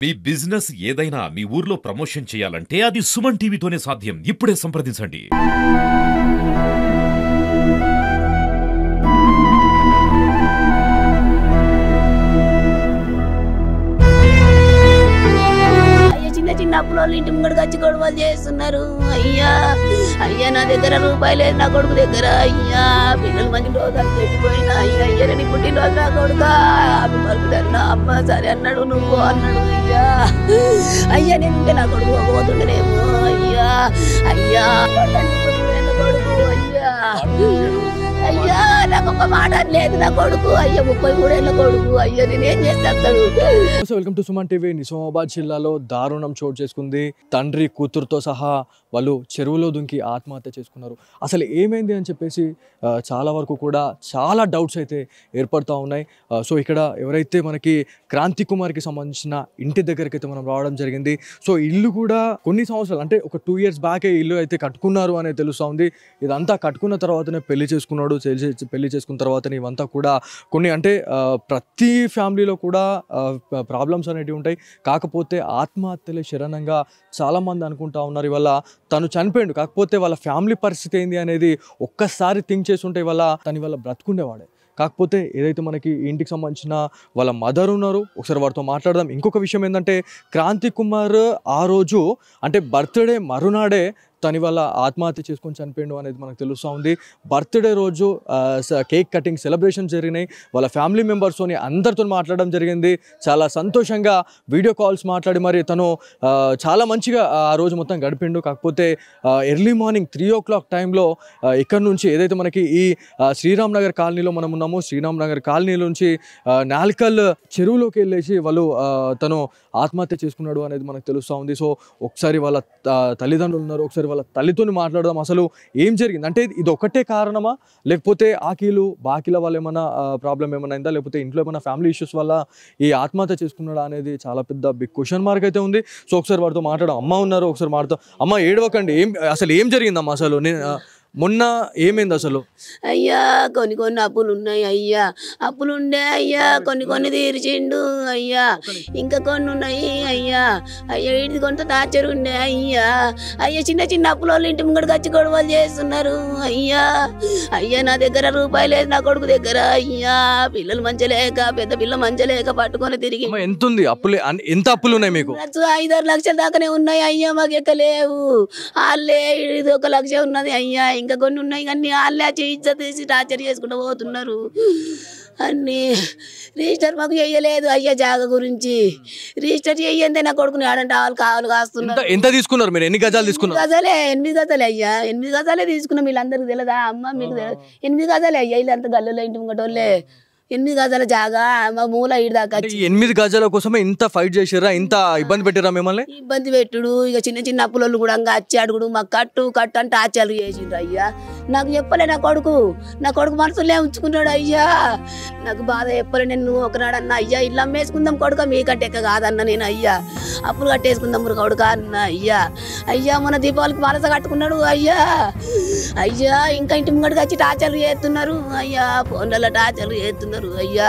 మీ business ఏదైనా మీ ఊర్లో promotion చేయాలంటే అది సుమన్ టీవీతోనే సాధ్యం. ఇప్పుడే సంప్రదించండి. చిన్న అప్పులోళ్ళు ఇంటి ముంగడికి వచ్చి గొడవలు చేస్తున్నారు. అయ్యా అయ్యా నా దగ్గర రూపాయి లేదు, నా కొడుకు దగ్గర. అయ్యా పిల్లలు మంచి రోజులు పెట్టిపోయినా. అయ్యా అయ్యా నేను పుట్టినరోజు నా కొడుక అవి మరుగుతారు. నా అమ్మ సరే అన్నాడు, నువ్వు అన్నాడు. అయ్యా అయ్యా నేను నా కొడుకు పోతుండేనేమో. అయ్యా అయ్యా కొడుకు అయ్యా అయ్యా నాకు ఒక మాట లేదు నా కొడుకు. అయ్యా 33 ఏళ్ళ కొడుకు. అయ్యా నేనేం చేస్తాడు. Welcome to Suman TV. Nizamabad జిల్లాలో దారుణం చోటు చేసుకుంది. తండ్రి కూతురుతో సహా వాళ్ళు చెరువులో దుంకి ఆత్మహత్య చేసుకున్నారు. అసలు ఏమైంది అని చెప్పేసి చాలా వరకు కూడా చాలా డౌట్స్ అయితే ఏర్పడుతూ ఉన్నాయి. సో ఇక్కడ ఎవరైతే మనకి క్రాంతి కుమార్కి సంబంధించిన ఇంటి దగ్గరికి అయితే మనం రావడం జరిగింది. సో ఇల్లు కూడా కొన్ని సంవత్సరాలు అంటే ఒక 2 years బ్యాకే ఇల్లు అయితే కట్టుకున్నారు అనేది తెలుస్తూ ఉంది. ఇదంతా కట్టుకున్న తర్వాతనే పెళ్లి చేసుకున్నాడు. పెళ్లి చేసుకున్న తర్వాతనే ఇవంతా కూడా కొన్ని అంటే ప్రతి ఫ్యామిలీలో కూడా ప్రాబ్లమ్స్ అనేటివి ఉంటాయి. కాకపోతే ఆత్మహత్యలే శరణంగా చాలామంది అనుకుంటా ఉన్నారు. ఇవాళ తను చనిపోయాడు, కాకపోతే వాళ్ళ ఫ్యామిలీ పరిస్థితి ఏంది అనేది ఒక్కసారి థింక్ చేసి ఉంటే ఇవాళ తను ఇవాళ బ్రతుకుండేవాడే. కాకపోతే ఏదైతే మనకి ఇంటికి సంబంధించిన వాళ్ళ మదర్ ఉన్నారు, ఒకసారి వారితో మాట్లాడదాం. ఇంకొక విషయం ఏంటంటే క్రాంతి కుమార్ ఆ రోజు అంటే బర్త్డే మరునాడే తను ఇవాళ ఆత్మహత్య చేసుకొని చనిపోయాడు అనేది మనకు తెలుస్తూ ఉంది. బర్త్డే రోజు కేక్ కటింగ్ సెలబ్రేషన్ జరిగినాయి. వాళ్ళ ఫ్యామిలీ మెంబర్స్తోని అందరితో మాట్లాడడం జరిగింది. చాలా సంతోషంగా వీడియో కాల్స్ మాట్లాడి మరి తను చాలా మంచిగా ఆ రోజు మొత్తం గడిపిండు. కాకపోతే ఎర్లీ మార్నింగ్ 3 o'clock టైంలో ఇక్కడ నుంచి ఏదైతే మనకి ఈ శ్రీరామ్ నగర్ కాలనీలో మనం ఉన్నామో, శ్రీరామ్ నగర్ కాలనీ నుంచి నాల్కల్ చెరువులోకి వెళ్ళేసి వాళ్ళు తను ఆత్మహత్య చేసుకున్నాడు అనేది మనకు తెలుస్తూ ఉంది. సో ఒకసారి వాళ్ళ తల్లిదండ్రులు ఉన్నారు, ఒకసారి వాళ్ళ తల్లితో మాట్లాడదాం. అసలు ఏం జరిగింది అంటే ఇది ఒకటే కారణమా, లేకపోతే బాకీల వల్ల ఏమైనా ప్రాబ్లం ఏమైనా అయిందా, లేకపోతే ఇంట్లో ఏమైనా ఫ్యామిలీ ఇష్యూస్ వల్ల ఈ ఆత్మహత్య చేసుకున్నాడా అనేది చాలా పెద్ద బిగ్ క్వశ్చన్ మార్క్ అయితే ఉంది. సో ఒకసారి వాడితో మాట్లాడదాం. అమ్మ ఉన్నారు, ఒకసారి మాట్లాడతాం. అమ్మ ఏడవకండి, అసలు ఏం జరిగిందమ్మా? అసలు మొన్న ఏమైంది అసలు? అయ్యా కొన్ని అప్పులు ఉన్నాయి. అయ్యా అప్పులు ఉండే అయ్యా కొన్ని తీర్చిండు. అయ్యా ఇంకా కొన్ని ఉన్నాయి. అయ్యా అయ్యా ఇది కొంత టార్చర్ ఉండే. అయ్యా అయ్యా చిన్న అప్పులోళ్ళు ఇంటి ముంగడికి వచ్చి గొడవలు చేస్తున్నారు. అయ్యా అయ్యా నా దగ్గర రూపాయి లేదు, నా కొడుకు దగ్గర. అయ్యా పిల్లలు మంచలేక పెద్ద పిల్ల మంచలేక పట్టుకొని తిరిగి. ఎంత ఉంది అప్పులు? ఎంత అప్పులు ఉన్నాయి మీకు? 5-6 లక్షల దాకానే ఉన్నాయి. అయ్యా మాకు ఎక్కలేవు. వాళ్ళే ఇది 1 లక్ష ఉన్నది. అయ్యా ఇంకా కొన్ని ఉన్నాయి కానీ వాళ్ళే చేయించ తీసి టార్చర్ చేసుకుంటూ పోతున్నారు. అన్నీ రిజిస్టర్ మాకు చెయ్యలేదు. అయ్యా జాగా గురించి రిజిస్టర్ చెయ్యంతే నా కొడుకుని ఆడంటే వాళ్ళు కావాలి కాస్తున్నారు. ఎంత తీసుకున్నారు మీరు? ఎన్ని గజాలు తీసుకున్నారు? 8 గజాలే అయ్యా. 8 గజాలే తీసుకున్నాం. వీళ్ళందరికీ తెలియదా అమ్మ? మీకు 8 గజాలే అయ్యా. వీళ్ళంతా గల్లులో ఇంటి ముంగటోళ్ళే. 8 గజాల జాగా మా మూల ఇడిదాకా. 8 గజాల కోసమే ఇంత ఫైట్ చేసారా? ఇంత ఇబ్బంది పెట్టారా మిమ్మల్ని? ఇబ్బంది పెట్టుడు ఇక చిన్న అప్పులోళ్ళు కూడా వచ్చి అడుగుడు, మాకు కట్టు అంటే ఆచారాలు చేసిండ్రు. అయ్యా నాకు చెప్పలే నా కొడుకు మనసులే ఉంచుకున్నాడు. అయ్యా నాకు బాధ చెప్పలే. నేను ఒకనాడన్నా అయ్యా ఇల్లు అమ్మేసుకుందాం కొడుక, మీకంటే ఎక్క కాదన్న నేను. అయ్యా అప్పులు కట్టేసుకుందాం కొడుక అన్న. అయ్యా మన దీపావళికి మాలస కట్టుకున్నాడు. అయ్యా ఇంకా ఇంటి ముంగడికి వచ్చి టార్చర్లు చేస్తున్నారు. అయ్యా ఫోన్లలో టార్చర్లు చేస్తున్నారు. అయ్యా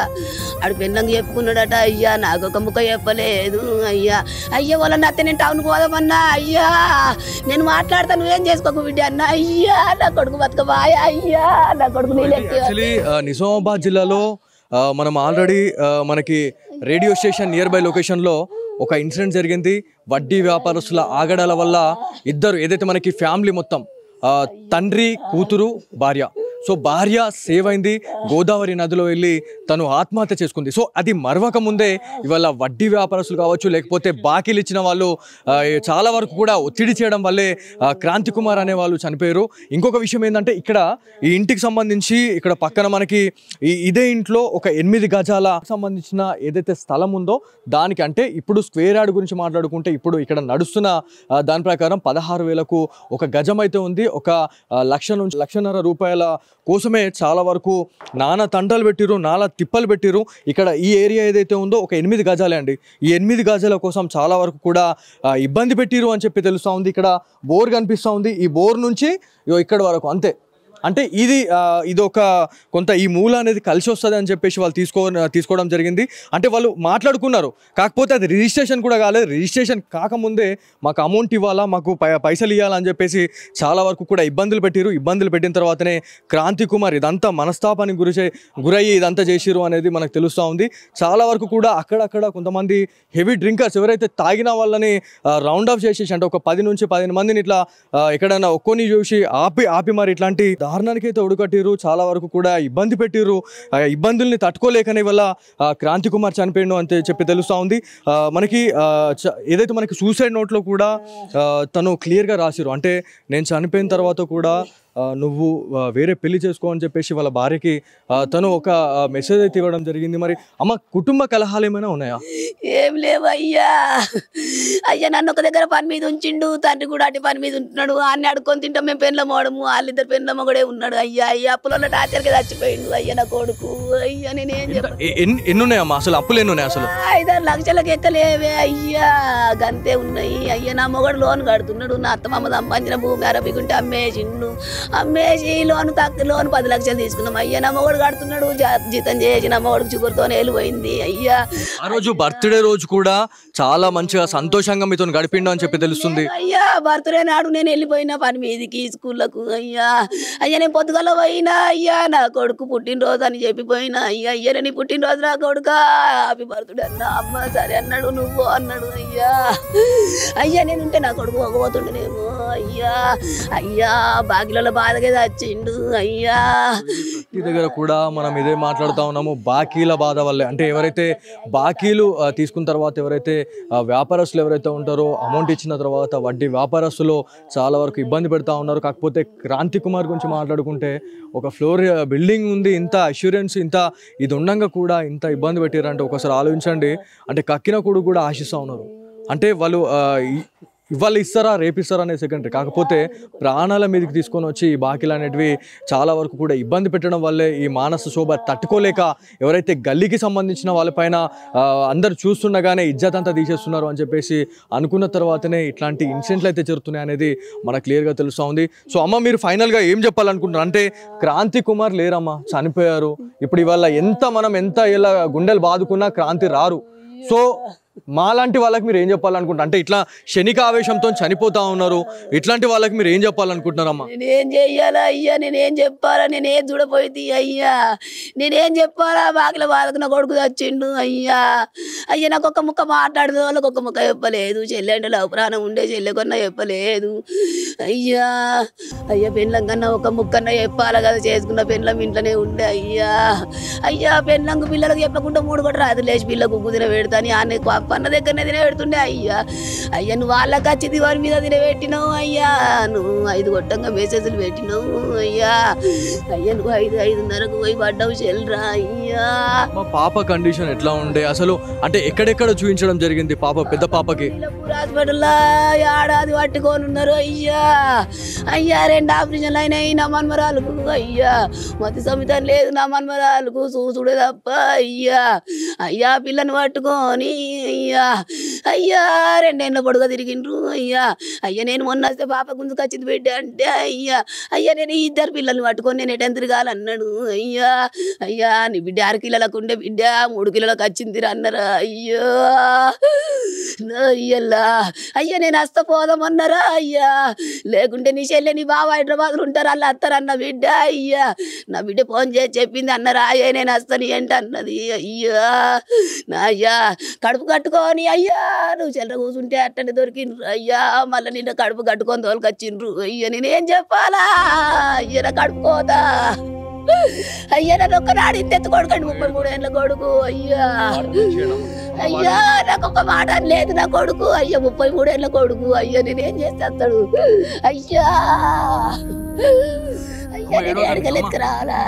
ఆడు పెళ్ళంగా చెప్పుకున్నాడట. అయ్యా నాకు ఒక ముక్క చెప్పలేదు. అయ్యా వాళ్ళని అత్తే నేను టౌన్కి పోదామన్నా. అయ్యా నేను మాట్లాడతా, నువ్వేం చేసుకోకు బిడ్డ అన్న. అయ్యా నా కొడుకు బతకబాయా. అయ్యా నా కొడుకు నిజామాబాద్ జిల్లాలో మనం ఆల్రెడీ మనకి రేడియో స్టేషన్ నియర్ బై లొకేషన్లో ఒక ఇన్సిడెంట్ జరిగింది. వడ్డీ వ్యాపారస్తుల ఆగడాల వల్ల ఇద్దరు ఏదైతే మనకి ఫ్యామిలీ మొత్తం తండ్రి కూతురు భార్య, సో భార్య సేవ్ అయింది, గోదావరి నదిలో వెళ్ళి తను ఆత్మహత్య చేసుకుంది. సో అది మరవక ముందే ఇవాళ వడ్డీ వ్యాపారస్తులు కావచ్చు, లేకపోతే బాకీలు ఇచ్చిన వాళ్ళు చాలా వరకు కూడా ఒత్తిడి చేయడం వల్లే క్రాంతి కుమార్ అనే వాళ్ళు చనిపోయారు. ఇంకొక విషయం ఏంటంటే ఇక్కడ ఈ ఇంటికి సంబంధించి ఇక్కడ పక్కన మనకి ఇదే ఇంట్లో ఒక 8 గజాల సంబంధించిన ఏదైతే స్థలం ఉందో దానికి అంటే ఇప్పుడు స్క్వేర్ యార్డ్ గురించి మాట్లాడుకుంటే ఇప్పుడు ఇక్కడ నడుస్తున్న దాని ప్రకారం 16,000కు ఒక గజం అయితే ఉంది. ఒక 1,00,000 నుంచి 1,50,000 రూపాయల కోసమే చాలా వరకు నానా తండాలు పెట్టిరు, నానా తిప్పలు పెట్టిరు. ఇక్కడ ఈ ఏరియా ఏదైతే ఉందో ఒక 8 గజాలే అండి. ఈ 8 గజాల కోసం చాలా వరకు కూడా ఇబ్బంది పెట్టిరు అని చెప్పి తెలుస్తూ ఉంది. ఇక్కడ బోర్ కనిపిస్తూ ఉంది. ఈ బోర్ నుంచి ఇక్కడ వరకు అంతే అంటే ఇది ఒక కొంత ఈ మూల అనేది కలిసి వస్తుంది అని చెప్పేసి వాళ్ళు తీసుకోవడం జరిగింది. అంటే వాళ్ళు మాట్లాడుకున్నారు, కాకపోతే అది రిజిస్ట్రేషన్ కూడా కాలేదు. రిజిస్ట్రేషన్ కాకముందే మాకు అమౌంట్ ఇవ్వాలా, మాకు పైసలు ఇవ్వాలని చెప్పేసి చాలా వరకు కూడా ఇబ్బందులు పెట్టిన తర్వాతనే క్రాంతి కుమార్ ఇదంతా మనస్తాపానికి గురయ్యి ఇదంతా చేసిరు అనేది మనకు తెలుస్తూ ఉంది. చాలా వరకు కూడా అక్కడక్కడ కొంతమంది హెవీ డ్రింకర్స్ ఎవరైతే తాగిన వాళ్ళని రౌండ్ ఆఫ్ చేసేసి, అంటే ఒక 10 నుంచి 15 మందిని ఇట్లా ఎక్కడైనా ఒక్కొని చూసి ఆపి మరి ఇట్లాంటి దారుణానికి అయితే ఒడుకట్టిరు. చాలా వరకు కూడా ఇబ్బంది పెట్టిరు. ఇబ్బందుల్ని తట్టుకోలేకనే వల్ల క్రాంతి కుమార్ చనిపోయిండు అని చెప్పి తెలుస్తూ ఉంది. మనకి ఏదైతే మనకి సూసైడ్ నోట్లో కూడా తను క్లియర్గా రాసిరు, అంటే నేను చనిపోయిన తర్వాత కూడా నువ్వు వేరే పెళ్లి చేసుకో అని చెప్పేసి వాళ్ళ భార్యకి తను ఒక మెసేజ్ అయితే ఇవ్వడం జరిగింది. మరి అమ్మ, కుటుంబ కలహాలు ఏమైనా ఉన్నాయా? ఏం లేవు అయ్యా. నన్ను ఒక దగ్గర పని మీద ఉంచిండు, తండ్రి కూడా అటు పని మీద ఉంటున్నాడు. అన్ని అడుక్కొని తింటాం మేము, పెళ్ళ మోడము, వాళ్ళిద్దరు పెళ్ళ మొగడే ఉన్నాడు. అయ్యా అప్పులలో టార్చర్కి చచ్చిపోయిండు అయ్యా నా కొడుకు. అయ్యా నేనేం చెప్పాను. ఎన్ని ఉన్నాయమ్మా అసలు? అప్పులు ఎన్ని ఉన్నాయి అసలు? 5-6 లక్షలకు ఎక్కలేవే అయ్యా, గంతే ఉన్నాయి అయ్యా. నా మొగడు లోన్ కడుతున్నాడు. నా అత్తమ్మ సంపాదించిన భూమి అరబికుంటే అమ్మేసి లోన్ 10 లక్షలు తీసుకున్నాం అయ్యా. నా మొగడు కడుతున్నాడు, జీతం చేసి నా మొగడికి చుగురుతో వెళ్ళిపోయింది అయ్యా. ఆ రోజు బర్త్డే రోజు కూడా చాలా మంచిగా సంతోషంగా మీతో గడిపిండు అని చెప్పి తెలుస్తుంది అయ్యా. బర్త్డే నాడు నేను వెళ్ళిపోయినా పని మీదికి స్కూళ్ళకు అయ్యా. నేను పొద్దుగల పోయినా అయ్యా, నా కొడుకు పుట్టినరోజు అని చెప్పిపోయినా అయ్యా. నీ పుట్టినరోజు నా కొడుక, హ్యాపీ బర్త్డే అన్నా. అమ్మ సరే అన్నాడు, నువ్వు అన్నాడు అయ్యా. నేనుంటే నా కొడుకు ఒకపోతుండేనేమో అయ్యా. బాకీలలో బాధగా వచ్చిండు అయ్యా. ఈ దగ్గర కూడా మనం ఇదే మాట్లాడుతూ ఉన్నాము, బాకీల బాధ వల్లే. అంటే ఎవరైతే బాకీలు తీసుకున్న తర్వాత ఎవరైతే వ్యాపారస్తులు ఎవరైతే ఉంటారో, అమౌంట్ ఇచ్చిన తర్వాత వడ్డీ వ్యాపారస్తులు చాలా వరకు ఇబ్బంది పెడతా ఉన్నారు. కాకపోతే క్రాంతి కుమార్ గురించి మాట్లాడుకుంటే ఒక ఫ్లోర్ బిల్డింగ్ ఉంది, ఇంత అష్యూరెన్స్ ఇంత ఇది ఉండగా కూడా ఇంత ఇబ్బంది పెట్టారంటే ఒకసారి ఆలోచించండి. అంటే కక్కిన కొడుకు కూడా ఆశిస్తూ ఉన్నారు. అంటే ఇవాళ ఇస్తారా రేపు ఇస్తారా అనే సెకండరీ, కాకపోతే ప్రాణాల మీదకి తీసుకొని వచ్చి ఈ బాకీలు అనేటివి చాలా వరకు కూడా ఇబ్బంది పెట్టడం వల్లే ఈ మానస శోభ తట్టుకోలేక ఎవరైతే గల్లీకి సంబంధించిన వాళ్ళపైన అందరు చూస్తుండగానే ఇజ్జత్ అంతా తీసేస్తున్నారు అని చెప్పేసి అనుకున్న తర్వాతనే ఇట్లాంటి ఇన్సిడెంట్లు అయితే జరుగుతున్నాయి అనేది మనకు క్లియర్గా తెలుస్తూ ఉంది. సో అమ్మ, మీరు ఫైనల్గా ఏం చెప్పాలనుకుంటున్నారు? అంటే క్రాంతి కుమార్ లేరమ్మా, చనిపోయారు. ఇప్పుడు ఇవాళ మనం ఎంత ఇలా గుండెలు బాదుకున్నా క్రాంతి రారు. సో మాలాంటి వాళ్ళకి మీరు ఏం చెప్పాలనుకుంటారు? అంటే ఇట్లా క్షణిక ఆవేశంతో చనిపోతా ఉన్నారు, ఇట్లాంటి వాళ్ళకి మీరు ఏం చెప్పాలనుకుంటున్నారమ్మా? నేనేం చెయ్యాలా అయ్యా? నేనేం చెప్పాలా? నేనేం చూడపోయింది అయ్యా? నేనేం చెప్పాలా? బాకిల బాధకు నా కొడుకు వచ్చిండు అయ్యా. నాకు ఒక్క ముక్క మాట్లాడదు, వాళ్ళకి ఒక్క ముక్క చెప్పలేదు. చెల్లె అంటే లవ్ ప్రాణం ఉండే, చెల్లె కొన్నా చెప్పలేదు అయ్యా. పెళ్ళం కన్నా ఒక ముక్కన్నా చెప్పాలా కదా, చేసుకున్న పెళ్ళం ఇంట్లోనే ఉండే అయ్యా. పెళ్ళంకు పిల్లలకు చెప్పకుండా 3 గంటలు రాత్రి లేచి పిల్లకు ఉగ్గు తినబెడతాని అనే పన్న దగ్గరనే తినబెడుతుండే అయ్యా. నువ్వు వాళ్ళకి వచ్చి దివారి మీద తినబెట్టినావు అయ్యా. నువ్వు 5 గొట్టంగా మెసేజ్లు పెట్టినావు అయ్యా. నువ్వు 5:30కు పోయి పడ్డావు చెల్లరా అయ్యా. మా పాప కండిషన్ ఎట్లా ఉండే అసలు? అంటే ఎక్కడెక్కడ చూపించడం జరిగింది పెద్ద పాపకి? హాస్పిటల్లో ఏడాది పట్టుకొని ఉన్నారు అయ్యా. 2 ఆపరేషన్లు అయినాయి నా మన్మరాలకు అయ్యా. మతి సమితం లేదు నా మన్మరాలకు, చూసుడే తప్ప అయ్యా. పిల్లని పట్టుకొని అయ్యా 2 ఏళ్ళ పొడుగా తిరిగిండ్రు అయ్యా. నేను మొన్న వస్తే పాప గుంజుకు వచ్చింది బిడ్డ అంటే నేను 2 పిల్లల్ని పట్టుకొని నేను ఎటెన్ తిరగాలన్నాడు అయ్యా. నీ బిడ్డ 6 కిలోలకు ఉండే బిడ్డ 3 కిలోలకు వచ్చింది అన్నారా అయ్యా. నేను వస్తా పోదామన్నారా అయ్యా. లేకుంటే నీ చెల్లె నీ బావ హైదరాబాద్లో ఉంటారు, అలా వస్తారన్న బిడ్డ అయ్యా. నా బిడ్డ ఫోన్ చేసి చెప్పింది అన్నారా నేను వస్తాను ఏంటి అన్నది అయ్యా. కడుపు కట్టుకొని అయ్యా నువ్వు చెల్లె కూర్చుంటే అట్టనే దొరికిండ్రు అయ్యా. మళ్ళీ నిన్న కడుపు కట్టుకొని తోలుకొచ్చిండ్రు అయ్యా. నేనేం చెప్పాలా అయ్యా? నా కడుపుకోదా నన్ను ఒక్కనాడు ఇంత కొడుకండి 33 ఏళ్ళ కొడుకు అయ్యా. నాకు ఒక మాట లేదు నా కొడుకు అయ్యా. 33 ఏళ్ళ కొడుకు అయ్యా. నేనేం చేస్తాడు అయ్యా. నేను అడగలెత్తురాలా?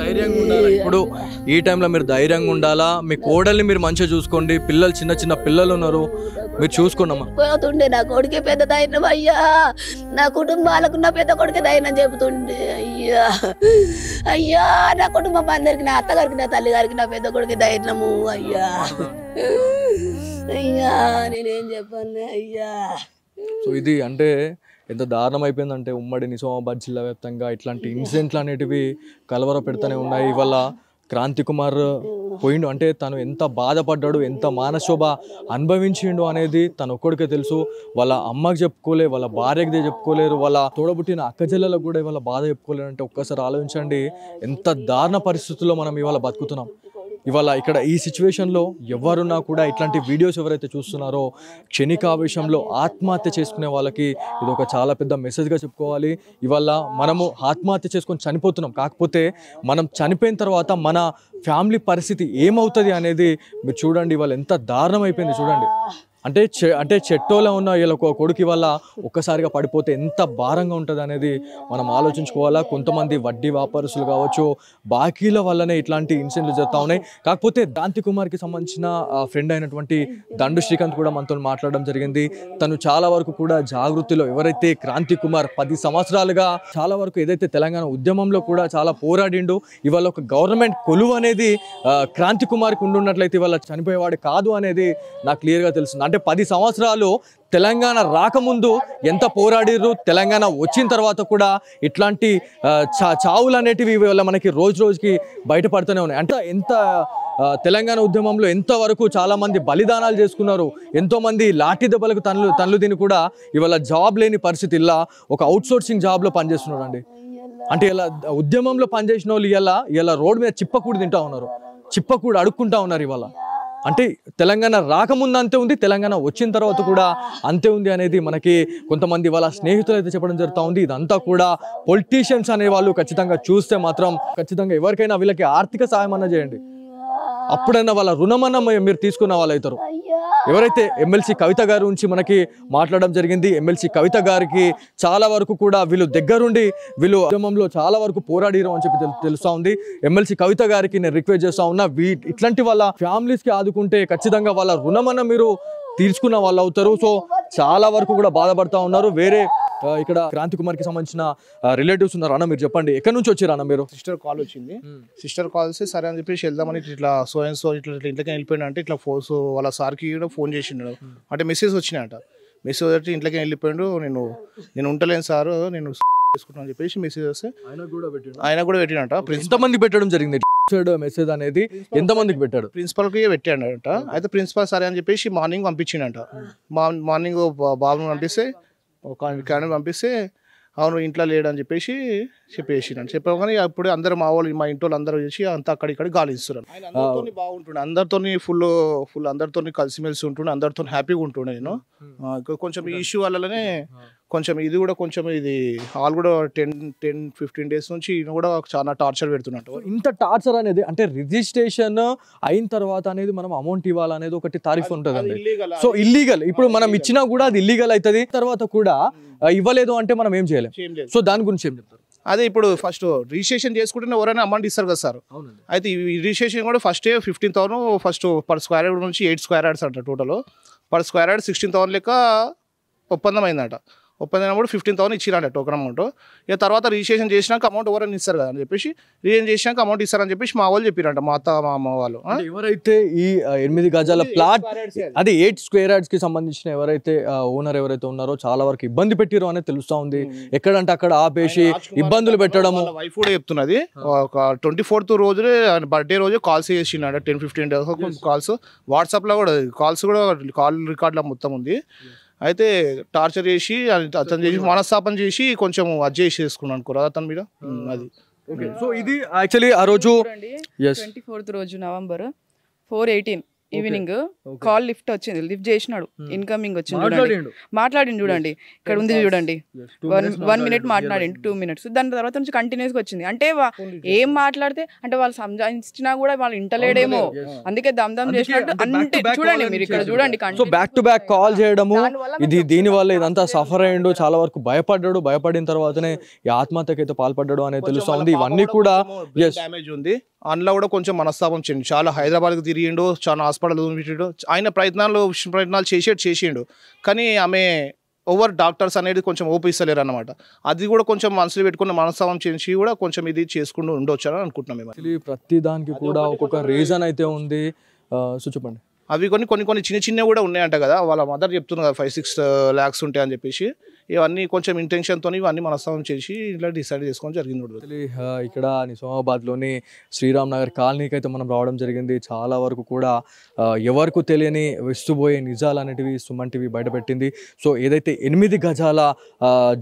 ధైర్యంగా ఉండాలి. ఇప్పుడు ఈ టైంలో మీరు ధైర్యంగా ఉండాలా. మీ కోడల్ని మీరు మంచిగా చూసుకోండి. పిల్లలు చిన్న పిల్లలు ఉన్నారు, మీరు చూసుకోండమ్మా. పోతుండే నా కొడుకే పెద్ద ధైర్యం అయ్యా. నా కుటుంబాలకు నా పెద్ద కొడుకే ధైర్యం చెబుతుండే అయ్యా. నా కుటుంబం అందరికి, నా అత్తగారికి, నా తల్లి గారికి నా పెద్ద కొడుకే ధైర్యము అయ్యా. నేనేం చెప్పాను అయ్యా. సో ఇది అంటే ఎంత దారుణం అయిపోయిందంటే ఉమ్మడి నిజామాబాద్ జిల్లా వ్యాప్తంగా ఇట్లాంటి ఇన్సిడెంట్లు అనేటివి కలవర పెడుతూనే ఉన్నాయి. ఇవాళ క్రాంతి కుమార్ పోయిండు అంటే తను ఎంత బాధపడ్డాడు, ఎంత మానశోభ అనుభవించిండు అనేది తను ఒక్కడికే తెలుసు. వాళ్ళ అమ్మకి చెప్పుకోలే, వాళ్ళ భార్యకి చెప్పుకోలేరు, వాళ్ళ తోడబుట్టిన అక్కచెల్లెలకు కూడా ఇవాళ బాధ చెప్పుకోలేరు. అంటే ఒక్కసారి ఆలోచించండి ఎంత దారుణ పరిస్థితుల్లో మనం ఇవాళ బతుకుతున్నాం. ఇవాళ ఇక్కడ ఈ సిచ్యువేషన్లో ఎవరున్నా కూడా ఇట్లాంటి వీడియోస్ ఎవరైతే చూస్తున్నారో క్షణికావేశంలో ఆత్మహత్య చేసుకునే వాళ్ళకి ఇది ఒక చాలా పెద్ద మెసేజ్గా చెప్పుకోవాలి. ఇవాళ మనము ఆత్మహత్య చేసుకొని చనిపోతున్నాం, కాకపోతే మనం చనిపోయిన తర్వాత మన ఫ్యామిలీ పరిస్థితి ఏమవుతుంది అనేది మీరు చూడండి. ఇవాళ ఎంత దారుణం అయిపోయింది చూడండి. అంటే చెట్టోలో ఉన్న వీళ్ళ కొడుకు వల్ల ఒక్కసారిగా పడిపోతే ఎంత భారంగా ఉంటుంది అనేది మనం ఆలోచించుకోవాలా. కొంతమంది వడ్డీ వ్యాపారస్తులు కావచ్చు, బాకీల వల్లనే ఇట్లాంటి ఇన్సిడెంట్లు జరుగుతూ ఉన్నాయి. కాకపోతే క్రాంతి కుమార్కి సంబంధించిన ఫ్రెండ్ అయినటువంటి దండు శ్రీకాంత్ కూడా మనతో మాట్లాడడం జరిగింది. తను చాలా వరకు కూడా జాగృతిలో ఎవరైతే క్రాంతి కుమార్ 10 సంవత్సరాలుగా చాలా వరకు ఏదైతే తెలంగాణ ఉద్యమంలో కూడా చాలా పోరాడిండు, ఇవాళ ఒక గవర్నమెంట్ కొలువు అనేది క్రాంతి కుమార్కి ఉండున్నట్లయితే ఇవాళ చనిపోయేవాడు కాదు అనేది నాకు క్లియర్గా తెలుస్తుంది. అంటే 10 సంవత్సరాలు తెలంగాణ రాకముందు ఎంత పోరాడిరు, తెలంగాణ వచ్చిన తర్వాత కూడా ఇట్లాంటి చావులు అనేటివి ఇవాళ మనకి రోజు రోజుకి బయటపడుతూనే ఉన్నాయి. అంటే ఎంత తెలంగాణ ఉద్యమంలో ఎంతవరకు చాలామంది బలిదానాలు చేసుకున్నారు, ఎంతోమంది లాఠీ దెబ్బలకు తన్లు తిని కూడా ఇవాళ జాబ్ లేని పరిస్థితి, ఇలా ఒక అవుట్సోర్సింగ్ జాబ్లో పనిచేస్తున్నారు అండి. అంటే ఇలా ఉద్యమంలో పనిచేసిన వాళ్ళు ఇలా రోడ్డు మీద చిప్పకూడి తింటా ఉన్నారు, చిప్పకూడి అడుక్కుంటా ఉన్నారు ఇవాళ. అంటే తెలంగాణ రాకముందు అంతే ఉంది, తెలంగాణ వచ్చిన తర్వాత కూడా అంతే ఉంది అనేది మనకి కొంతమంది వాళ్ళ స్నేహితులు అయితే చెప్పడం జరుగుతూ ఉంది. ఇదంతా కూడా పొలిటీషియన్స్ అనే వాళ్ళు ఖచ్చితంగా చూస్తే మాత్రం ఖచ్చితంగా ఎవరికైనా వీళ్ళకి ఆర్థిక సాయం అన్న చేయండి, అప్పుడైనా వాళ్ళ రుణమన్న మీరు తీసుకున్న వాళ్ళు అవుతారు. ఎవరైతే ఎమ్మెల్సీ కవిత గారి నుంచి మనకి మాట్లాడడం జరిగింది. ఎమ్మెల్సీ కవిత గారికి చాలా వరకు కూడా వీళ్ళు దగ్గరుండి వీళ్ళు ఉద్యమంలో చాలా వరకు పోరాడిరు అని చెప్పి తెలుస్తూ ఉంది. ఎమ్మెల్సీ కవిత గారికి నేను రిక్వెస్ట్ చేస్తా ఉన్నా, ఇట్లాంటి వాళ్ళ ఫ్యామిలీస్కి ఆదుకుంటే ఖచ్చితంగా వాళ్ళ రుణమన్న మీరు తీర్చుకున్న వాళ్ళు అవుతారు. సో చాలా వరకు కూడా బాధపడతా ఉన్నారు. వేరే ఇక్కడ క్రాంతి కుమార్కి సంబంధించిన రిలేటివ్స్ ఉన్నారు. అన్న మీరు చెప్పండి, ఎక్కడి నుంచి వచ్చారు అన్న మీరు? సిస్టర్ కాల్ వచ్చింది, సిస్టర్ కాల్ చేసి సరే అని చెప్పేసి వెళ్దామని ఇట్లా ఇట్లా ఇంట్లోకి వెళ్ళిపోయినా అంటే ఇట్లా వాళ్ళ సార్కి కూడా ఫోన్ చేసిండు. అంటే మెసేజ్ వచ్చినాయంట, మెసేజ్ వచ్చి ఇంట్లోకి వెళ్ళిపోయాడు, నేను ఉంటలేను సార్, నేను చేసుకుంటాను అని చెప్పేసి మెసేజ్ వస్తే ఆయన కూడా పెట్టినట. ఎంతమంది పెట్టడం జరిగింది మెసేజ్ అనేది, ఎంతమందికి పెట్టాడు? ప్రిన్సిపల్కి పెట్టాడంట. అయితే ప్రిన్సిపల్ సరే అని చెప్పేసి మార్నింగ్ పంపించిండంట. మార్నింగ్ బాబుని పంపిస్తే అవును ఇంట్లో లేడని చెప్పేసి చెప్పేసినండి. చెప్పగానే అప్పుడు అందరూ మా ఇంట్లో వాళ్ళు అందరూ చేసి అంతా అక్కడిక్కడ గాలిస్తున్నారు. ఆయన అందరితో బాగుంటుండే, అందరితో ఫుల్ అందరితో కలిసిమెలిసి ఉంటుండే, అందరితో హ్యాపీగా ఉంటుండే. నేను కొంచెం ఈ ఇష్యూ వల్లనే కొంచెం ఇది కూడా కొంచెం ఇది ఆల్ కూడా 10-15 days నుంచి ఈయన కూడా చాలా టార్చర్ పెడుతున్నట్టు. ఇంత టార్చర్ అనేది అంటే రిజిస్ట్రేషన్ అయిన తర్వాత అనేది మనం అమౌంట్ ఇవ్వాలనేది ఒకటి తారీఫ్ ఉంటుందండి. సో ఇల్లీగల్, ఇప్పుడు మనం ఇచ్చినా కూడా అది ఇల్లీగల్ అవుతుంది. తర్వాత కూడా ఇవ్వలేదు అంటే మనం ఏం చేయలేం. సో దాని గురించి ఏం చెప్తారు? అదే ఇప్పుడు ఫస్ట్ రిజిస్ట్రేషన్ చేసుకుంటే ఎవరైనా అమౌంట్ ఇస్తారు కదా సార్. అయితే ఈ రిజిస్ట్రేషన్ కూడా first 15,000 first per square yard నుంచి 8 square yards అంట. టోటల్ పర్ స్క్వేర్ యార్డ్ 16,000 లెక్క ఒప్పందం అయిందట. ఒప్పందం అయినప్పుడు 15,000 ఇచ్చిరంట టోకన్ అమౌంట్. ఇక తర్వాత రిజిస్ట్రేషన్ చేసినాక అమౌంట్ ఎవరైనా ఇస్తారు కదా అని చెప్పేసి రిజిస్ట్రేషన్ చేసినాక అమౌంట్ ఇస్తారని చెప్పేసి మా వాళ్ళు చెప్పారంట, మా అత్త మా అమ్మ వాళ్ళు. ఎవరైతే ఈ 8 గజాల ప్లాట్ అది 8 square yards కి సంబంధించిన ఎవరైతే ఓనర్ ఎవరైతే ఉన్నారో చాలా వరకు ఇబ్బంది పెట్టిరో అనేది తెలుస్తా ఉంది. ఎక్కడంటే అక్కడ ఆపేసి ఇబ్బందులు పెట్టడం. వైఫ్ కూడా చెప్తున్నది, ఒక 24th రోజునే బర్త్డే రోజు కాల్స్ చేసిండ 10-15 days కాల్స్. వాట్సాప్లో కూడా కాల్స్ కూడా కాల్ రికార్డులో మొత్తం ఉంది. అయితే టార్చర్ చేసి అతను చేసి మనస్తాపం చేసి కొంచెం అడ్జస్ట్ చేసుకున్నాను అనుకోరా అతని మీద. అది సో ఇది యాక్చువల్లీ ఆ రోజు 24th రోజు November 4:18 ఈవినింగ్ కాల్ లిఫ్ట్ వచ్చింది, లిఫ్ట్ చేసినాడు, ఇన్కమింగ్ వచ్చింది చూడండి, మాట్లాడింది చూడండి, ఇక్కడ ఉంది చూడండి, 1 minute మాట్లాడింది, 2 minutes. దాని తర్వాత నుంచి కంటిన్యూస్ గా వచ్చింది. అంటే ఏం మాట్లాడితే అంటే వాళ్ళు సంజాయించినా కూడా వాళ్ళు ఇంటలేడేమో, అందుకే దమ్ చేసినట్టు అంటే చూడండి మీరు ఇక్కడ చూడండి. So back to back call చేయడము, ఇది దీని వల్ల ఇదంతా సఫర్ అయ్యిండు, చాలా వరకు భయపడ్డాడు, భయపడిన తర్వాతనే ఈ ఆత్మహత్యకి అయితే పాల్పడ్డాడు అనేది తెలుస్తా ఉంది. ఇవన్నీ కూడా డ్యామేజ్ ఉంది. అందులో కూడా కొంచెం మనస్తాపం చెంది, చాలా హైదరాబాద్కి తిరిగిండు, చాలా హాస్పిటల్ చూపించాడు, ఆయన ప్రయత్నాలు చేసిండు. కానీ ఆమె ఓవర్ డాక్టర్స్ అనేది కొంచెం ఓపిస్తలేరు అన్నమాట. అది కూడా కొంచెం మనసులో పెట్టుకున్న మనస్తాపం చేసి కూడా కొంచెం ఇది చేసుకుంటూ ఉండొచ్చు అని అనుకుంటున్నాం మేము. ప్రతి దానికి కూడా ఒక్కొక్క రీజన్ అయితే ఉంది. సో చెప్పండి. అవి కొన్ని చిన్న చిన్నవి కూడా ఉన్నాయంట కదా, వాళ్ళ మదర్ చెప్తున్నారు కదా 5-6 lakhs ఉంటాయి అని చెప్పేసి. ఇవన్నీ కొంచెం ఇంటెన్షన్తో ఇవన్నీ మనస్తత్వం చేసి ఇలా డిసైడ్ చేసుకోవడం జరిగింది బ్రదర్. Actually, ఇక్కడ నిజామాబాద్లోని శ్రీరామ్ నగర్ కాలనీకి అయితే మనం రావడం జరిగింది. చాలా వరకు కూడా ఎవరికి తెలియని విస్తుపోయే నిజాలు అనేటివి సుమన్ టీవీ బయటపెట్టింది. సో ఏదైతే 8 గజాల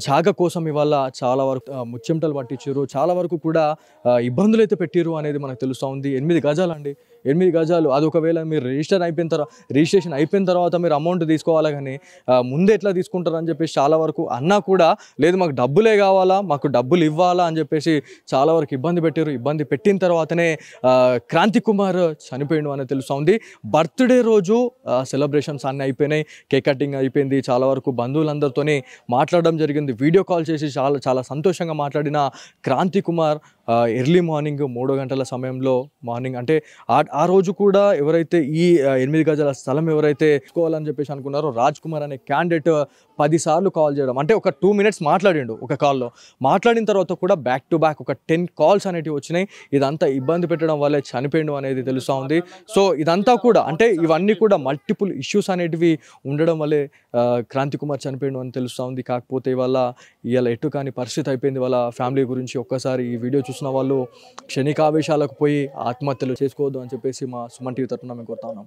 జాగ కోసం ఇవాళ చాలా వరకు ముచ్చెమటలు పట్టించారు, చాలా వరకు కూడా ఇబ్బందులు అయితే పెట్టారు అనేది మనకు తెలుస్తూ ఉంది. 8 గజాలు అండి, 8 గజాలు. అది ఒకవేళ మీరు రిజిస్ట్రేషన్ అయిపోయిన తర్వాత మీరు అమౌంట్ తీసుకోవాలా, కానీ ముందే ఎట్లా తీసుకుంటారు అని చెప్పేసి చాలా వరకు అన్నా కూడా లేదు మాకు డబ్బులే కావాలా, మాకు డబ్బులు ఇవ్వాలా అని చెప్పేసి చాలా వరకు ఇబ్బంది పెట్టారు. ఇబ్బంది పెట్టిన తర్వాతనే క్రాంతి కుమార్ చనిపోయిండు అనేది తెలుస్తూ ఉంది. బర్త్డే రోజు సెలబ్రేషన్స్ అన్నీ అయిపోయినాయి, కేక్ కటింగ్ అయిపోయింది, చాలా వరకు బంధువులందరితోనే మాట్లాడడం జరిగింది. వీడియో కాల్ చేసి చాలా సంతోషంగా మాట్లాడిన క్రాంతి కుమార్ ఎర్లీ మార్నింగ్ 3 గంటల సమయంలో అంటే ఆ రోజు కూడా ఎవరైతే ఈ 8 గజాల స్థలం ఎవరైతే తీసుకోవాలని చెప్పేసి అనుకున్నారో రాజ్ కుమార్ అనే క్యాండిడేట్ 10 సార్లు కాల్ చేయడం, అంటే ఒక 2 minutes మాట్లాడిండు ఒక కాల్లో. మాట్లాడిన తర్వాత కూడా బ్యాక్ టు బ్యాక్ ఒక 10 calls అనేటివి వచ్చినాయి. ఇదంతా ఇబ్బంది పెట్టడం వల్లే చనిపోయిండు అనేది తెలుస్తూ ఉంది. సో ఇదంతా కూడా అంటే ఇవన్నీ కూడా మల్టిపుల్ ఇష్యూస్ అనేటివి ఉండడం వల్లే క్రాంతి కుమార్ చనిపోయిండు అని తెలుస్తూ ఉంది. కాకపోతే ఇవాళ ఎటు కాని పరిస్థితి అయిపోయింది. వాళ్ళ ఫ్యామిలీ గురించి ఒక్కసారి ఈ వీడియో చూసిన వాళ్ళు క్షణికావేశాలకు పోయి ఆత్మహత్యలు చేసుకోవద్దు అని చెప్పేసి మా సుమన్ టీవీ తరఫున మేము కోరుతా ఉన్నాం.